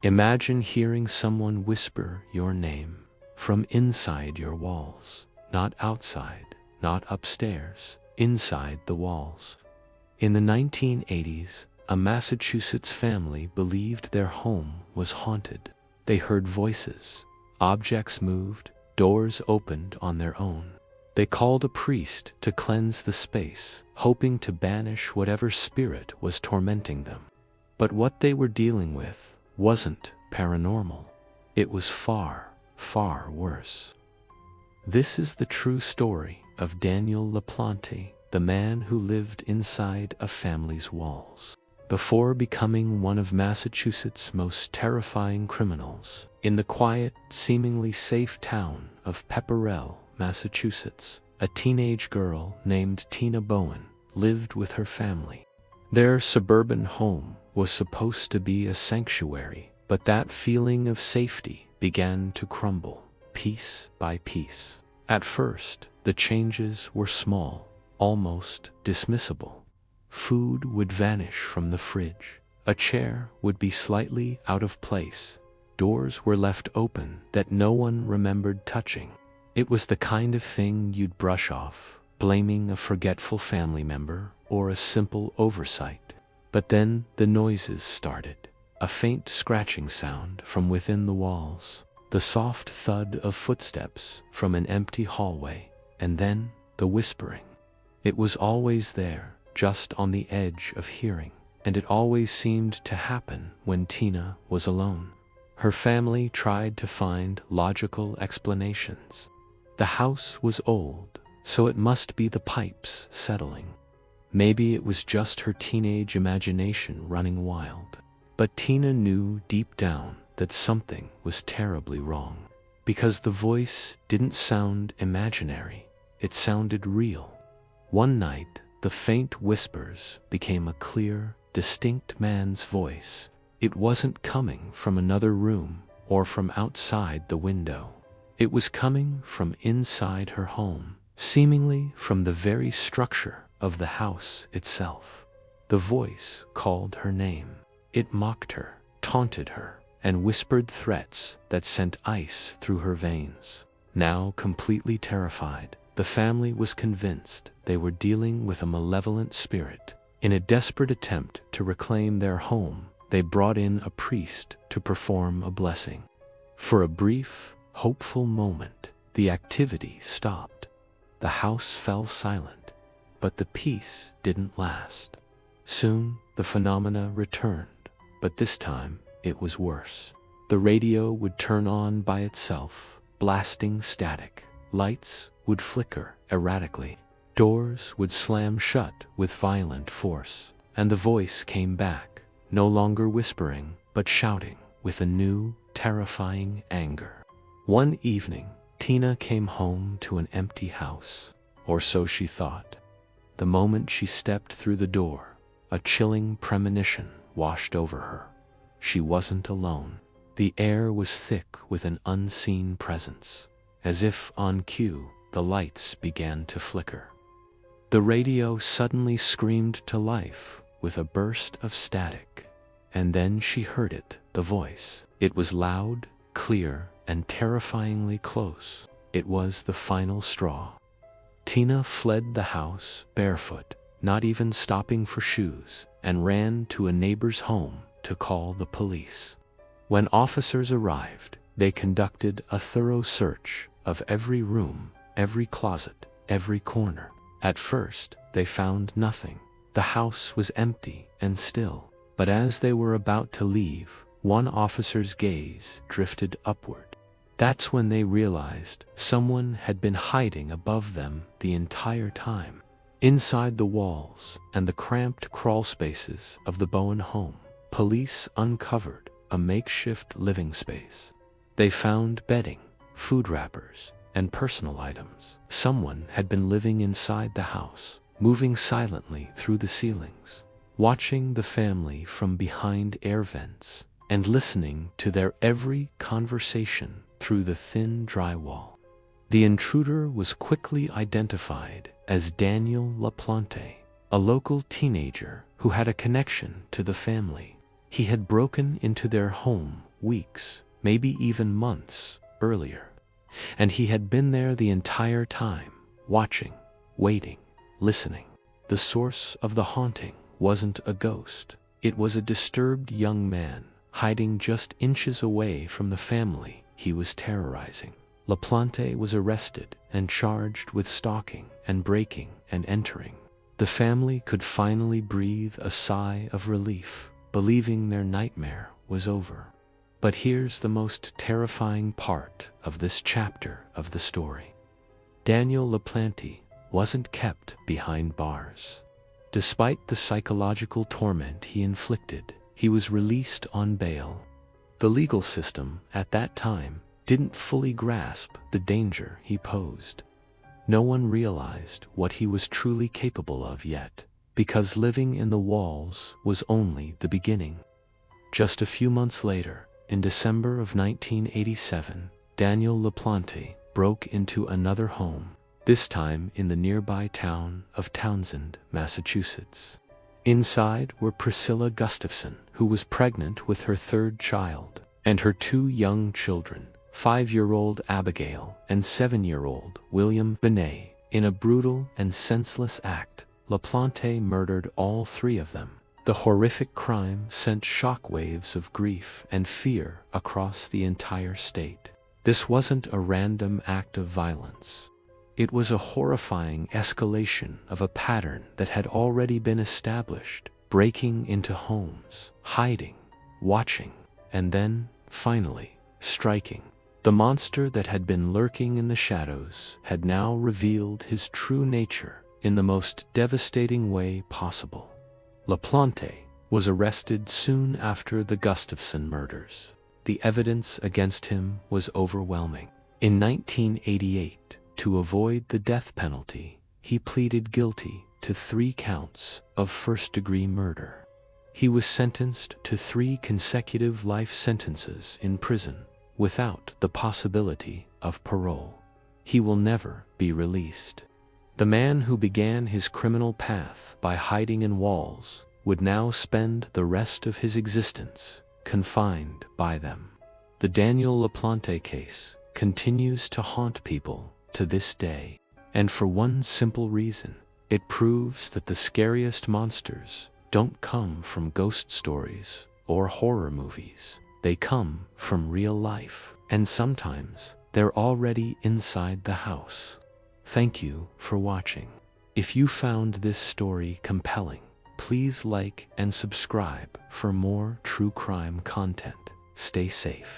Imagine hearing someone whisper your name from inside your walls, not outside, not upstairs, inside the walls. In the 1980s, a Massachusetts family believed their home was haunted. They heard voices, objects moved, doors opened on their own. They called a priest to cleanse the space, hoping to banish whatever spirit was tormenting them. But what they were dealing with wasn't paranormal. It was far, far worse. This is the true story of Daniel LaPlante, the man who lived inside a family's walls. Before becoming one of Massachusetts' most terrifying criminals, in the quiet, seemingly safe town of Pepperell, Massachusetts, a teenage girl named Tina Bowen lived with her family. Their suburban home was supposed to be a sanctuary, but that feeling of safety began to crumble, piece by piece. At first, the changes were small, almost dismissible. Food would vanish from the fridge. A chair would be slightly out of place. Doors were left open that no one remembered touching. It was the kind of thing you'd brush off, blaming a forgetful family member or a simple oversight. But then the noises started. A faint scratching sound from within the walls, the soft thud of footsteps from an empty hallway, and then the whispering. It was always there, just on the edge of hearing, and it always seemed to happen when Tina was alone. Her family tried to find logical explanations. The house was old, so it must be the pipes settling. Maybe it was just her teenage imagination running wild. But Tina knew deep down that something was terribly wrong, because the voice didn't sound imaginary, it sounded real. One night, the faint whispers became a clear, distinct man's voice. It wasn't coming from another room or from outside the window. It was coming from inside her home, seemingly from the very structure of the house itself. The voice called her name. It mocked her, taunted her, and whispered threats that sent ice through her veins. Now completely terrified, the family was convinced they were dealing with a malevolent spirit. In a desperate attempt to reclaim their home, they brought in a priest to perform a blessing. For a brief, hopeful moment, the activity stopped. The house fell silent, but the peace didn't last. Soon, the phenomena returned, but this time it was worse. The radio would turn on by itself, blasting static. Lights would flicker erratically. Doors would slam shut with violent force. And the voice came back, no longer whispering, but shouting with a new, terrifying anger. One evening, Tina came home to an empty house, or so she thought. The moment she stepped through the door, a chilling premonition washed over her. She wasn't alone. The air was thick with an unseen presence. As if on cue, the lights began to flicker. The radio suddenly screamed to life with a burst of static. And then she heard it, the voice. It was loud, clear, and terrifyingly close. It was the final straw. Tina fled the house barefoot, not even stopping for shoes, and ran to a neighbor's home to call the police. When officers arrived, they conducted a thorough search of every room, every closet, every corner. At first, they found nothing. The house was empty and still. But as they were about to leave, one officer's gaze drifted upward. That's when they realized someone had been hiding above them the entire time. Inside the walls and the cramped crawl spaces of the Bowen home, police uncovered a makeshift living space. They found bedding, food wrappers, and personal items. Someone had been living inside the house, moving silently through the ceilings, watching the family from behind air vents, and listening to their every conversation through the thin drywall. The intruder was quickly identified as Daniel LaPlante, a local teenager who had a connection to the family. He had broken into their home weeks, maybe even months earlier. And he had been there the entire time, watching, waiting, listening. The source of the haunting wasn't a ghost. It was a disturbed young man, hiding just inches away from the family he was terrorizing. LaPlante was arrested and charged with stalking and breaking and entering. The family could finally breathe a sigh of relief, believing their nightmare was over. But here's the most terrifying part of this chapter of the story. Daniel LaPlante wasn't kept behind bars. Despite the psychological torment he inflicted, he was released on bail. The legal system at that time didn't fully grasp the danger he posed. No one realized what he was truly capable of yet, because living in the walls was only the beginning. Just a few months later, in December of 1987, Daniel LaPlante broke into another home, this time in the nearby town of Townsend, Massachusetts. Inside were Priscilla Gustafson, who was pregnant with her third child, and her two young children, 5-year-old Abigail and 7-year-old William Benet. In a brutal and senseless act, LaPlante murdered all three of them. The horrific crime sent shockwaves of grief and fear across the entire state. This wasn't a random act of violence. It was a horrifying escalation of a pattern that had already been established, breaking into homes, hiding, watching, and then, finally, striking. The monster that had been lurking in the shadows had now revealed his true nature in the most devastating way possible. LaPlante was arrested soon after the Gustafson murders. The evidence against him was overwhelming. In 1988, to avoid the death penalty, he pleaded guilty to 3 counts of first-degree murder. He was sentenced to 3 consecutive life sentences in prison, without the possibility of parole. He will never be released. The man who began his criminal path by hiding in walls would now spend the rest of his existence confined by them. The Daniel LaPlante case continues to haunt people to this day, and for one simple reason: it proves that the scariest monsters don't come from ghost stories or horror movies. They come from real life, and sometimes they're already inside the house. Thank you for watching. If you found this story compelling, please like and subscribe for more true crime content. Stay safe.